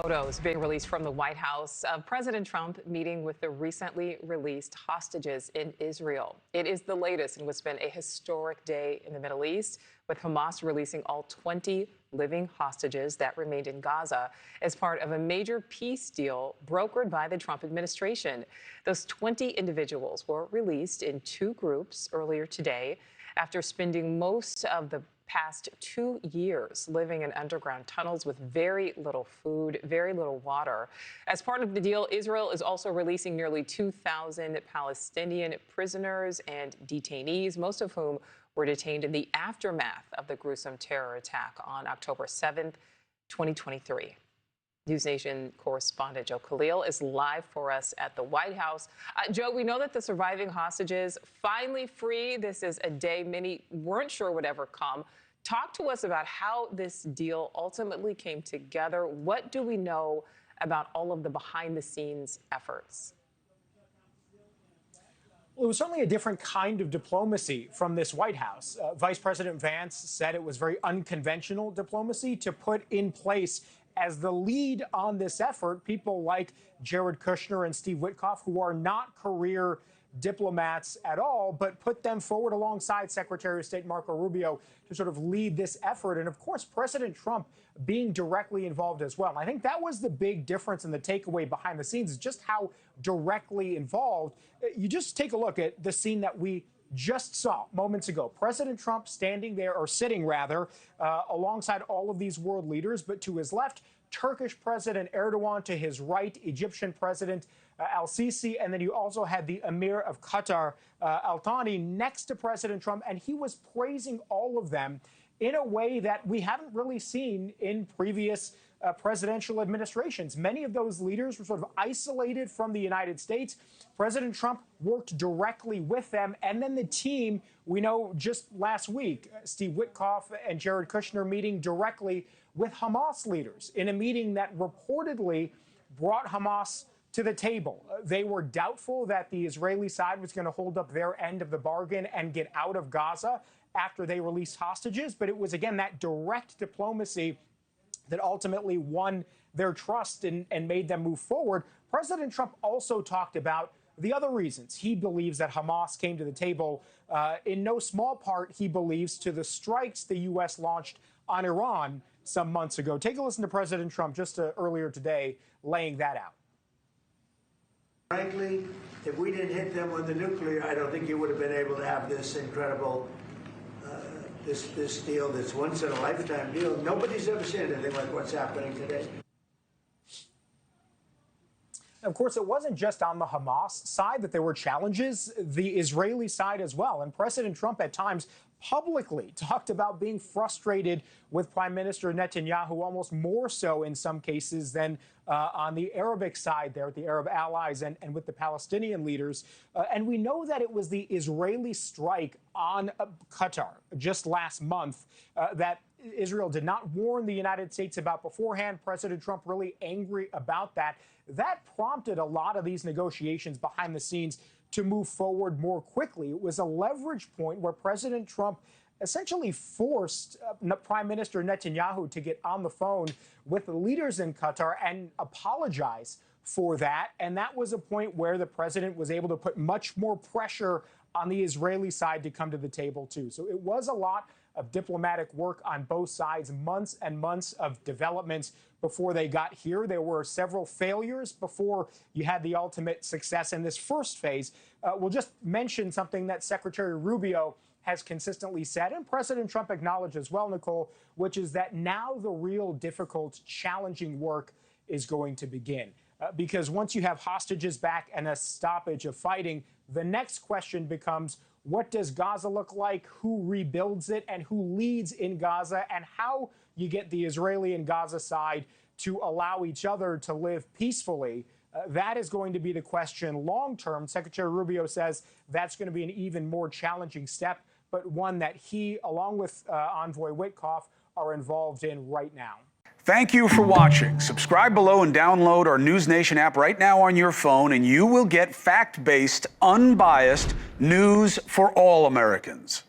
Photos being released from the White House of President Trump meeting with the recently released hostages in Israel. It is the latest in what's been a historic day in the Middle East, with Hamas releasing all 20 living hostages that remained in Gaza as part of a major peace deal brokered by the Trump administration. Those 20 individuals were released in two groups earlier today after spending most of the past 2 years living in underground tunnels with very little food, very little water. As part of the deal, Israel is also releasing nearly 2,000 Palestinian prisoners and detainees, most of whom were detained in the aftermath of the gruesome terror attack on October 7th, 2023. NewsNation correspondent Joe Khalil is live for us at the White House. Joe, we know that the surviving hostages finally free. This is a day many weren't sure would ever come. Talk to us about how this deal ultimately came together. What do we know about all of the behind-the-scenes efforts? Well, it was certainly a different kind of diplomacy from this White House. Vice President Vance said it was very unconventional diplomacy to put in place as the lead on this effort people like Jared Kushner and Steve Witkoff, who are not career diplomats at all, but put them forward alongside Secretary of State Marco Rubio to sort of lead this effort. And of course, President Trump being directly involved as well. And I think that was the big difference in the takeaway behind the scenes, is just how directly involved. You just take a look at the scene that we just saw moments ago. President Trump standing there, or sitting rather, alongside all of these world leaders, but to his left, Turkish President Erdogan, to his right, Egyptian President al-Sisi, and then you also had the Emir of Qatar, Al Thani, next to President Trump, and he was praising all of them in a way that we haven't really seen in previous presidential administrations. Many of those leaders were sort of isolated from the United States. President Trump worked directly with them. And then the team, we know just last week, Steve Witkoff and Jared Kushner meeting directly with Hamas leaders in a meeting that reportedly brought Hamas to the table. They were doubtful that the Israeli side was going to hold up their end of the bargain and get out of Gaza after they released hostages. But it was, again, that direct diplomacy that ultimately won their trust and made them move forward. President Trump also talked about the other reasons he believes that Hamas came to the table, in no small part, he believes, to the strikes the U.S. launched on Iran some months ago. Take a listen to President Trump just earlier today laying that out. Frankly, if we didn't hit them with the nuclear, I don't think you would have been able to have this incredible this deal, this once-in-a-lifetime deal. Nobody's ever seen anything like what's happening today. Of course, it wasn't just on the Hamas side that there were challenges, the Israeli side as well. And President Trump at times publicly talked about being frustrated with Prime Minister Netanyahu, almost more so in some cases than on the Arabic side there, with the Arab allies and with the Palestinian leaders. And we know that it was the Israeli strike on Qatar just last month that Israel did not warn the United States about beforehand. President Trump really angry about that. That prompted a lot of these negotiations behind the scenes to move forward more quickly. It was a leverage point where President Trump essentially forced Prime Minister Netanyahu to get on the phone with the leaders in Qatar and apologize for that. And that was a point where the president was able to put much more pressure on the Israeli side to come to the table, too. So it was a lot of diplomatic work on both sides, months and months of developments before they got here. There were several failures before you had the ultimate success in this first phase. We'll just mention something that Secretary Rubio has consistently said, and President Trump acknowledged as well, Nichole, which is that now the real difficult, challenging work is going to begin. Because once you have hostages back and a stoppage of fighting, the next question becomes, what does Gaza look like? Who rebuilds it? And who leads in Gaza? And how you get the Israeli and Gaza side to allow each other to live peacefully? That is going to be the question long term. Secretary Rubio says that's going to be an even more challenging step, but one that he, along with Envoy Witkoff, are involved in right now. Thank you for watching. Subscribe below and download our NewsNation app right now on your phone, and you will get fact-based, unbiased news for all Americans.